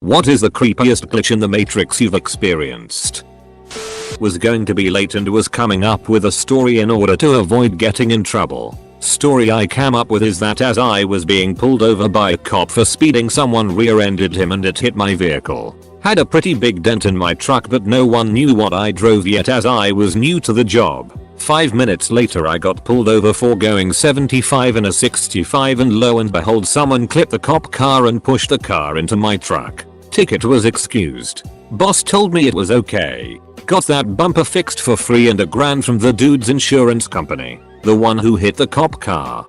What is the creepiest glitch in the Matrix you've experienced? Was going to be late and was coming up with a story in order to avoid getting in trouble. Story I came up with is that as I was being pulled over by a cop for speeding, someone rear-ended him and it hit my vehicle. Had a pretty big dent in my truck, but no one knew what I drove yet as I was new to the job. 5 minutes later I got pulled over for going 75 in a 65 and lo and behold someone clipped the cop car and pushed the car into my truck. Ticket was excused. Boss told me it was okay. Got that bumper fixed for free and $1,000 from the dude's insurance company. The one who hit the cop car.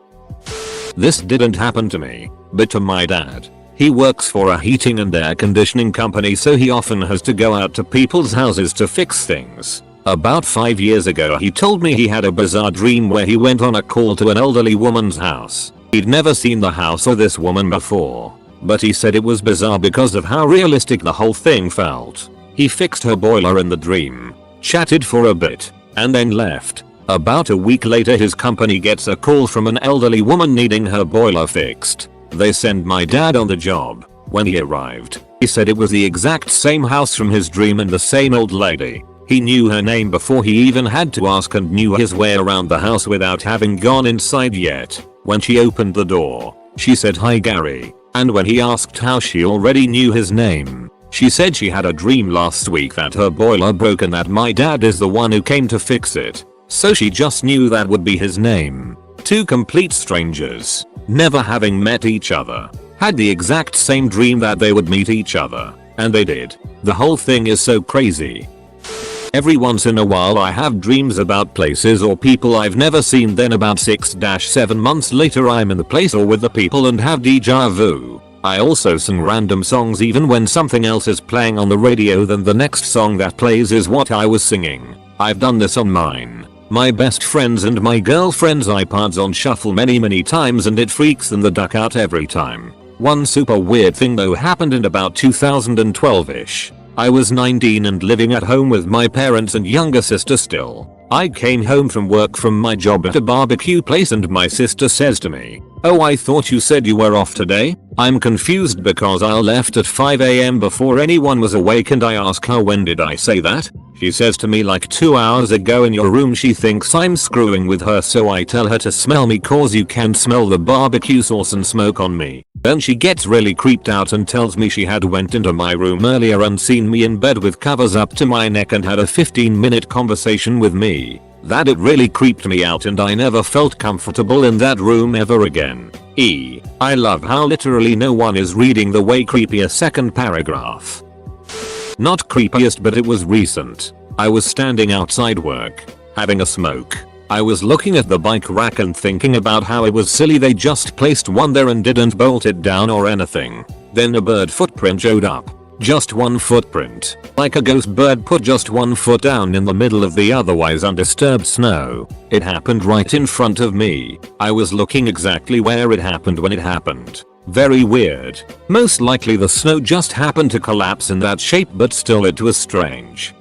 This didn't happen to me, but to my dad. He works for a heating and air conditioning company, so he often has to go out to people's houses to fix things. About 5 years ago he told me he had a bizarre dream where he went on a call to an elderly woman's house. He'd never seen the house or this woman before, but he said it was bizarre because of how realistic the whole thing felt. He fixed her boiler in the dream, chatted for a bit, and then left. About a week later his company gets a call from an elderly woman needing her boiler fixed. They send my dad on the job. When he arrived, he said it was the exact same house from his dream and the same old lady. He knew her name before he even had to ask and knew his way around the house without having gone inside yet. When she opened the door, she said, "Hi Gary," and when he asked how she already knew his name, she said she had a dream last week that her boiler broke and that my dad is the one who came to fix it. So she just knew that would be his name. Two complete strangers, never having met each other, had the exact same dream that they would meet each other, and they did. The whole thing is so crazy. Every once in a while I have dreams about places or people I've never seen, then about 6-7 months later I'm in the place or with the people and have déjà vu. I also sing random songs even when something else is playing on the radio, then the next song that plays is what I was singing. I've done this on mine, my best friends and my girlfriend's iPods on shuffle many times and it freaks them the duck out every time. One super weird thing though happened in about 2012ish. I was 19 and living at home with my parents and younger sister still. I came home from work from my job at a barbecue place and my sister says to me, "Oh, I thought you said you were off today?" I'm confused because I left at 5 AM before anyone was awake and I ask her, "When did I say that?" She says to me, "Like 2 hours ago in your room." She thinks I'm screwing with her, so I tell her to smell me cause you can smell the barbecue sauce and smoke on me. Then she gets really creeped out and tells me she had went into my room earlier and seen me in bed with covers up to my neck and had a 15-minute conversation with me. That it really creeped me out and I never felt comfortable in that room ever again. I love how literally no one is reading the way creepier second paragraph. Not creepiest, but it was recent. I was standing outside work, having a smoke. I was looking at the bike rack and thinking about how it was silly they just placed one there and didn't bolt it down or anything. Then a bird footprint showed up. Just one footprint, like a ghost bird put just one foot down in the middle of the otherwise undisturbed snow. It happened right in front of me. I was looking exactly where it happened when it happened. Very weird. Most likely the snow just happened to collapse in that shape, but still it was strange.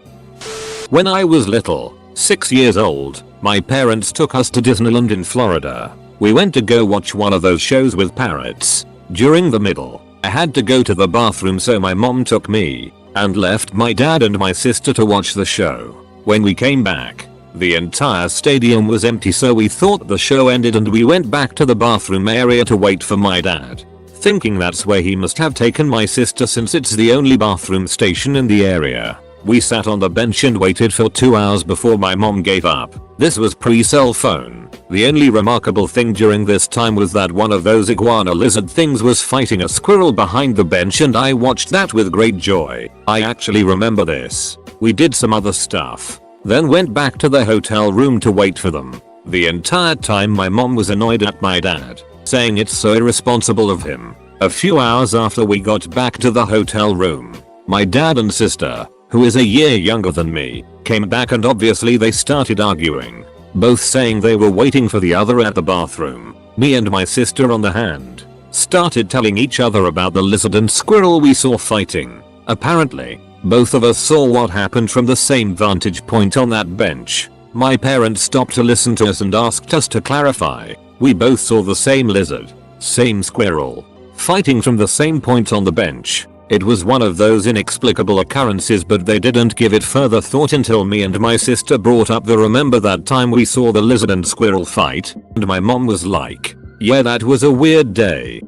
When I was little, 6 years old, my parents took us to Disneyland in Florida. We went to go watch one of those shows with parrots. During the middle, I had to go to the bathroom, so my mom took me and left my dad and my sister to watch the show. When we came back, the entire stadium was empty, so we thought the show ended and we went back to the bathroom area to wait for my dad, thinking that's where he must have taken my sister since it's the only bathroom station in the area. We sat on the bench and waited for 2 hours before my mom gave up. This was pre-cell phone. The only remarkable thing during this time was that one of those iguana lizard things was fighting a squirrel behind the bench and I watched that with great joy. I actually remember this. We did some other stuff, then went back to the hotel room to wait for them. The entire time my mom was annoyed at my dad, saying it's so irresponsible of him. A few hours after we got back to the hotel room, my dad and sister, who is a year younger than me, came back and obviously they started arguing, both saying they were waiting for the other at the bathroom. Me and my sister, on the hand, started telling each other about the lizard and squirrel we saw fighting. Apparently, both of us saw what happened from the same vantage point on that bench. My parents stopped to listen to us and asked us to clarify. We both saw the same lizard, same squirrel, fighting from the same point on the bench. It was one of those inexplicable occurrences, but they didn't give it further thought until me and my sister brought up the remember that time we saw the lizard and squirrel fight, and my mom was like, yeah, that was a weird day.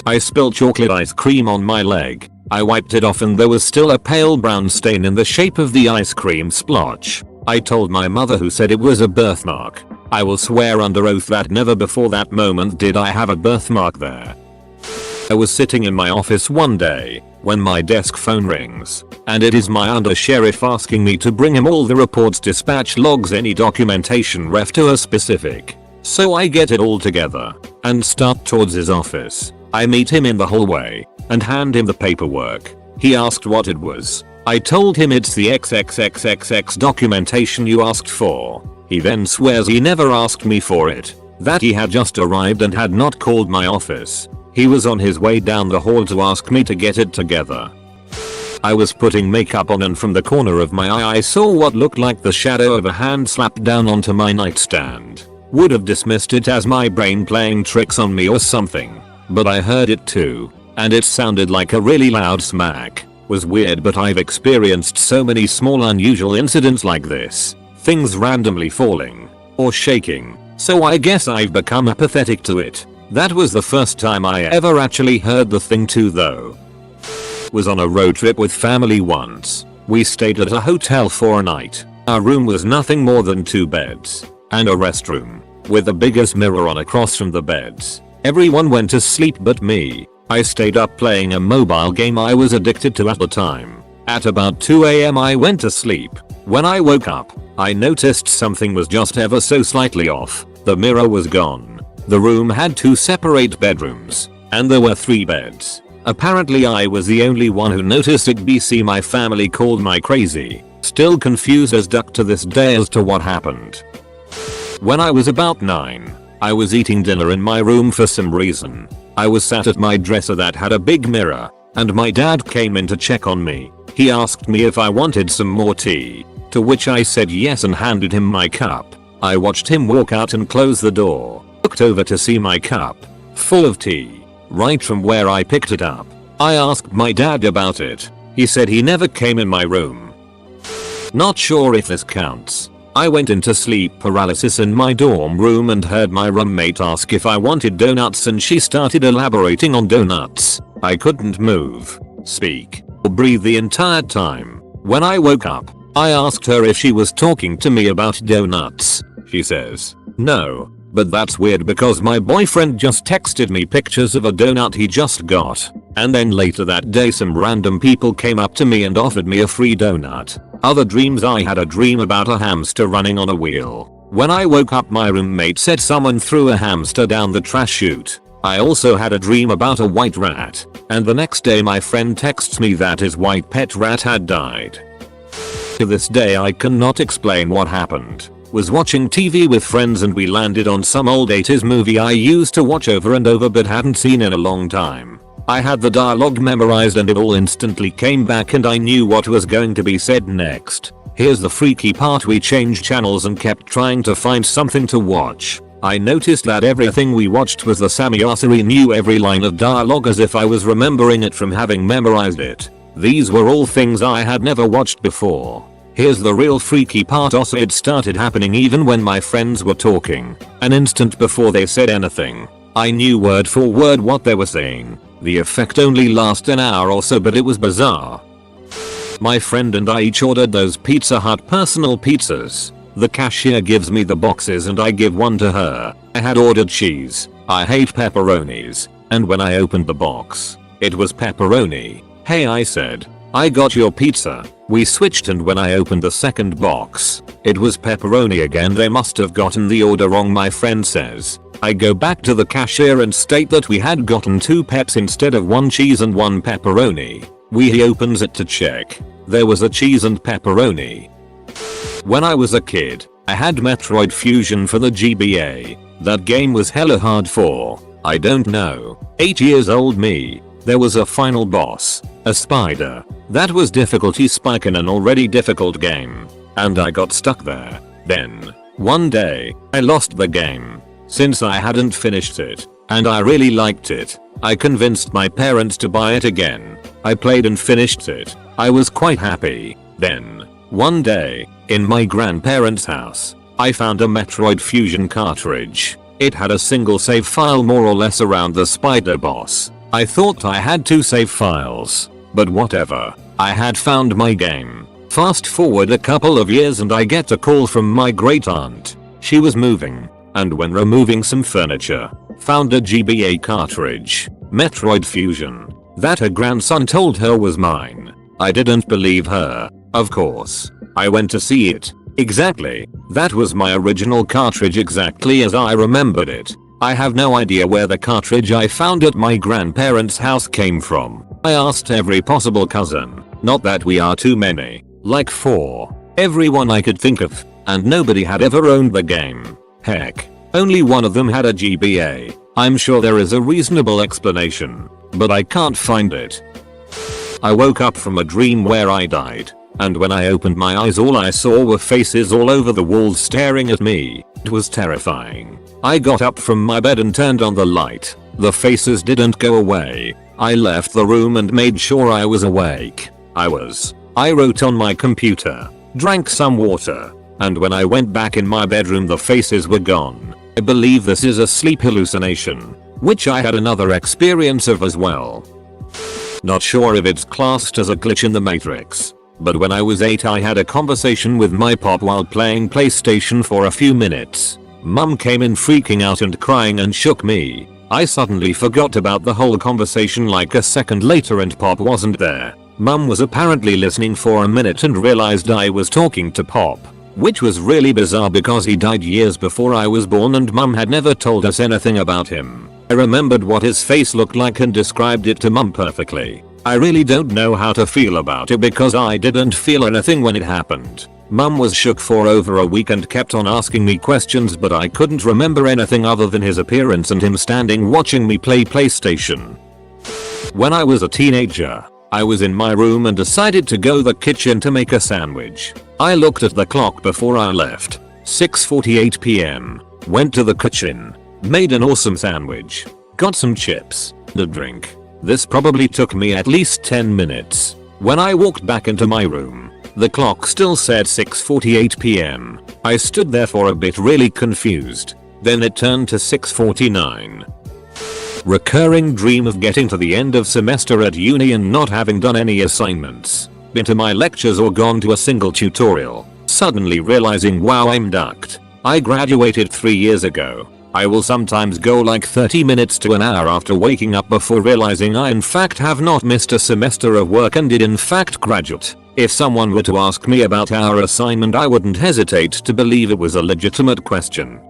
I spilled chocolate ice cream on my leg. I wiped it off and there was still a pale brown stain in the shape of the ice cream splotch. I told my mother, who said it was a birthmark. I will swear under oath that never before that moment did I have a birthmark there. I was sitting in my office one day when my desk phone rings, and it is my under sheriff asking me to bring him all the reports, dispatch logs, any documentation ref to a specific. So I get it all together and start towards his office. I meet him in the hallway and hand him the paperwork. He asked what it was. I told him it's the XXXXX documentation you asked for. He then swears he never asked me for it, that he had just arrived and had not called my office. He was on his way down the hall to ask me to get it together. I was putting makeup on and from the corner of my eye I saw what looked like the shadow of a hand slapped down onto my nightstand. Would have dismissed it as my brain playing tricks on me or something, but I heard it too, and it sounded like a really loud smack. Was weird, but I've experienced so many small unusual incidents like this. Things randomly falling or shaking, so I guess I've become apathetic to it. That was the first time I ever actually heard the thing too though. Was on a road trip with family once. We stayed at a hotel for a night. Our room was nothing more than 2 beds and a restroom with the biggest mirror on across from the beds. Everyone went to sleep but me. I stayed up playing a mobile game I was addicted to at the time. At about 2 AM I went to sleep. When I woke up, I noticed something was just ever so slightly off. The mirror was gone. The room had 2 separate bedrooms, and there were 3 beds. Apparently I was the only one who noticed it. BC my family called my crazy. Still confused as duck to this day as to what happened. When I was about 9, I was eating dinner in my room for some reason. I was sat at my dresser that had a big mirror, and my dad came in to check on me. He asked me if I wanted some more tea, to which I said yes and handed him my cup. I watched him walk out and close the door. Looked over to see my cup full of tea right from where I picked it up. I asked my dad about it. He said he never came in my room. Not sure if this counts. I went into sleep paralysis in my dorm room and heard my roommate ask if I wanted donuts, and she started elaborating on donuts. I couldn't move, speak, or breathe the entire time. When I woke up, I asked her if she was talking to me about donuts. She says, no. But that's weird because my boyfriend just texted me pictures of a donut he just got. And then later that day some random people came up to me and offered me a free donut. Other dreams: I had a dream about a hamster running on a wheel. When I woke up my roommate said someone threw a hamster down the trash chute. I also had a dream about a white rat. And the next day my friend texts me that his white pet rat had died. To this day I cannot explain what happened. Was watching TV with friends and we landed on some old 80s movie I used to watch over and over but hadn't seen in a long time. I had the dialogue memorized and it all instantly came back and I knew what was going to be said next. Here's the freaky part: we changed channels and kept trying to find something to watch. I noticed that everything we watched was the same. I knew every line of dialogue as if I was remembering it from having memorized it. These were all things I had never watched before. Here's the real freaky part: also it started happening even when my friends were talking. An instant before they said anything, I knew word for word what they were saying. The effect only lasted an hour or so, but it was bizarre. My friend and I each ordered those Pizza Hut personal pizzas. The cashier gives me the boxes and I give one to her. I had ordered cheese. I hate pepperonis. And when I opened the box, it was pepperoni. Hey, I said, I got your pizza. We switched and when I opened the second box, it was pepperoni again. They must have gotten the order wrong, my friend says. I go back to the cashier and state that we had gotten 2 peps instead of 1 cheese and 1 pepperoni. He opens it to check. There was a cheese and pepperoni. When I was a kid, I had Metroid Fusion for the GBA. That game was hella hard for, I don't know, 8 years old me. There was a final boss, a spider, that was difficulty spike in an already difficult game, and I got stuck there. Then, one day, I lost the game. Since I hadn't finished it, and I really liked it, I convinced my parents to buy it again. I played and finished it. I was quite happy. Then, one day, in my grandparents' house, I found a Metroid Fusion cartridge. It had a single save file more or less around the spider boss. I thought I had 2 save files. But whatever. I had found my game. Fast forward a couple of years and I get a call from my great aunt. She was moving, and when removing some furniture, found a GBA cartridge, Metroid Fusion, that her grandson told her was mine. I didn't believe her. Of course. I went to see it. Exactly. That was my original cartridge exactly as I remembered it. I have no idea where the cartridge I found at my grandparents' house came from. I asked every possible cousin. Not that we are too many. Like 4. Everyone I could think of. And nobody had ever owned the game. Heck. Only one of them had a GBA. I'm sure there is a reasonable explanation. But I can't find it. I woke up from a dream where I died. And when I opened my eyes all I saw were faces all over the walls staring at me. It was terrifying. I got up from my bed and turned on the light. The faces didn't go away. I left the room and made sure I was awake. I wrote on my computer, drank some water, and when I went back in my bedroom the faces were gone. I believe this is a sleep hallucination, which I had another experience of as well. Not sure if it's classed as a glitch in the Matrix, but when I was 8 I had a conversation with my pop while playing PlayStation for a few minutes. Mum came in freaking out and crying and shook me. I suddenly forgot about the whole conversation like a second later and Pop wasn't there. Mum was apparently listening for a minute and realized I was talking to Pop, which was really bizarre because he died years before I was born and Mum had never told us anything about him. I remembered what his face looked like and described it to Mum perfectly. I really don't know how to feel about it because I didn't feel anything when it happened. Mum was shook for over a week and kept on asking me questions but I couldn't remember anything other than his appearance and him standing watching me play PlayStation. When I was a teenager, I was in my room and decided to go to the kitchen to make a sandwich. I looked at the clock before I left. 6:48 PM. Went to the kitchen. Made an awesome sandwich. Got some chips and a drink. This probably took me at least 10 minutes. When I walked back into my room, the clock still said 6:48 PM. I stood there for a bit really confused. Then it turned to 6:49. Recurring dream of getting to the end of semester at uni and not having done any assignments. Been to my lectures or gone to a single tutorial. Suddenly realizing wow I'm ducked. I graduated 3 years ago. I will sometimes go like 30 minutes to an hour after waking up before realizing I in fact have not missed a semester of work and did in fact graduate. If someone were to ask me about our assignment I wouldn't hesitate to believe it was a legitimate question.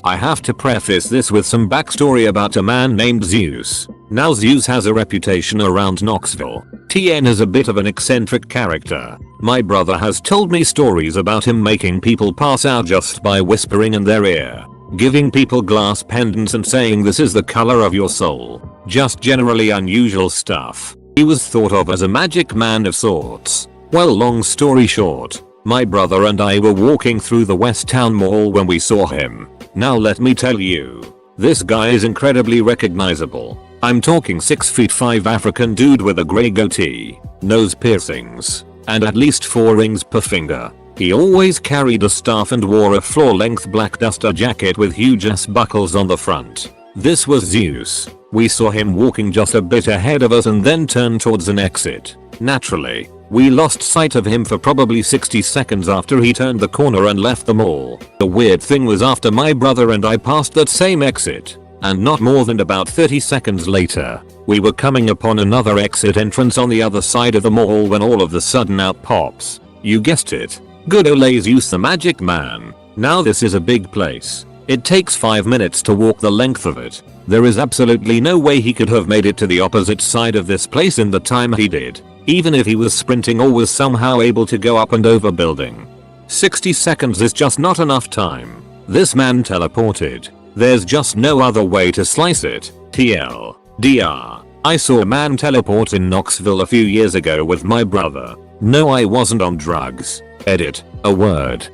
I have to preface this with some backstory about a man named Zeus. Now Zeus has a reputation around Knoxville. TN is a bit of an eccentric character. My brother has told me stories about him making people pass out just by whispering in their ear. Giving people glass pendants and saying this is the color of your soul. Just generally unusual stuff. He was thought of as a magic man of sorts. Well, long story short, my brother and I were walking through the West Town Mall when we saw him. Now let me tell you, this guy is incredibly recognizable. I'm talking 6'5" African dude with a grey goatee, nose piercings, and at least 4 rings per finger. He always carried a staff and wore a floor-length black duster jacket with huge ass buckles on the front. This was Zeus. We saw him walking just a bit ahead of us and then turned towards an exit. Naturally, we lost sight of him for probably 60 seconds after he turned the corner and left the mall. The weird thing was after my brother and I passed that same exit, and not more than about 30 seconds later, we were coming upon another exit entrance on the other side of the mall when all of a sudden out pops, you guessed it, good ole Zeus the Magic Man. Now this is a big place. It takes 5 minutes to walk the length of it. There is absolutely no way he could have made it to the opposite side of this place in the time he did, even if he was sprinting or was somehow able to go up and over building. 60 seconds is just not enough time. This man teleported. There's just no other way to slice it. TLDR. I saw a man teleport in Knoxville a few years ago with my brother. No, I wasn't on drugs. Edit. A word.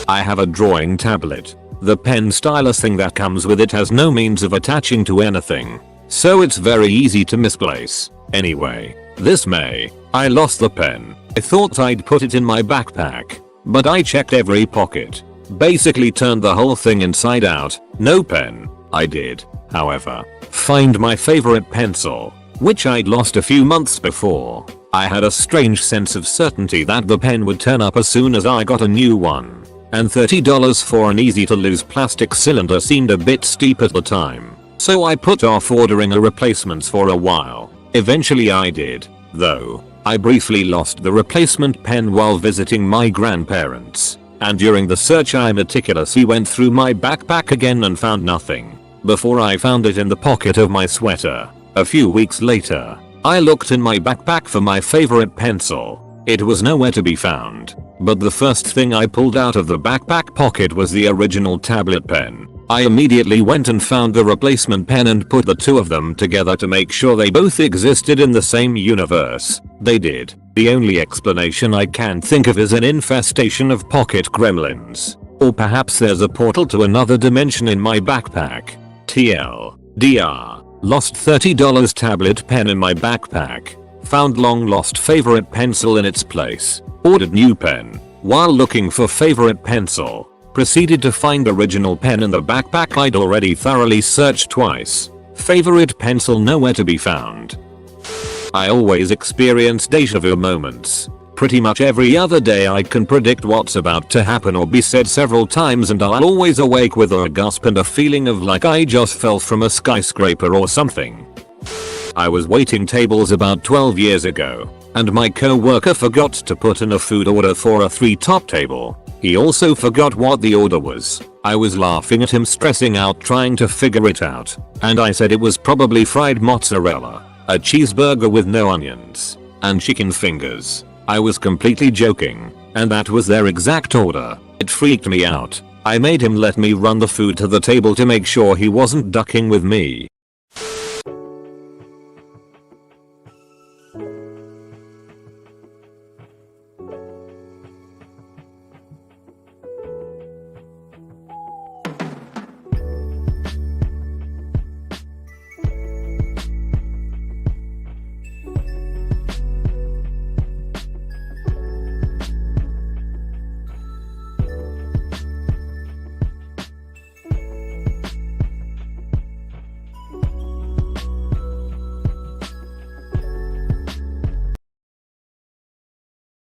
I have a drawing tablet. The pen stylus thing that comes with it has no means of attaching to anything, so it's very easy to misplace. Anyway, this May, I lost the pen. I thought I'd put it in my backpack, but I checked every pocket. Basically turned the whole thing inside out. No pen. I did, however, find my favorite pencil, which I'd lost a few months before. I had a strange sense of certainty that the pen would turn up as soon as I got a new one. And $30 for an easy to lose plastic cylinder seemed a bit steep at the time. So I put off ordering a replacement for a while. Eventually I did, though. I briefly lost the replacement pen while visiting my grandparents. And during the search I meticulously went through my backpack again and found nothing. Before I found it in the pocket of my sweater. A few weeks later, I looked in my backpack for my favorite pencil. It was nowhere to be found. But the first thing I pulled out of the backpack pocket was the original tablet pen. I immediately went and found the replacement pen and put the two of them together to make sure they both existed in the same universe. They did. The only explanation I can think of is an infestation of pocket gremlins. Or perhaps there's a portal to another dimension in my backpack. TLDR. Lost $30 tablet pen in my backpack. Found long lost favorite pencil in its place. Ordered new pen. While looking for favorite pencil, proceeded to find original pen in the backpack I'd already thoroughly searched twice. Favorite pencil nowhere to be found. I always experience deja vu moments. Pretty much every other day I can predict what's about to happen or be said several times, and I'll always awake with a gasp and a feeling of like I just fell from a skyscraper or something. I was waiting tables about 12 years ago, and my co-worker forgot to put in a food order for a 3-top table. He also forgot what the order was. I was laughing at him stressing out trying to figure it out, and I said it was probably fried mozzarella, a cheeseburger with no onions, and chicken fingers. I was completely joking, and that was their exact order. It freaked me out. I made him let me run the food to the table to make sure he wasn't ducking with me.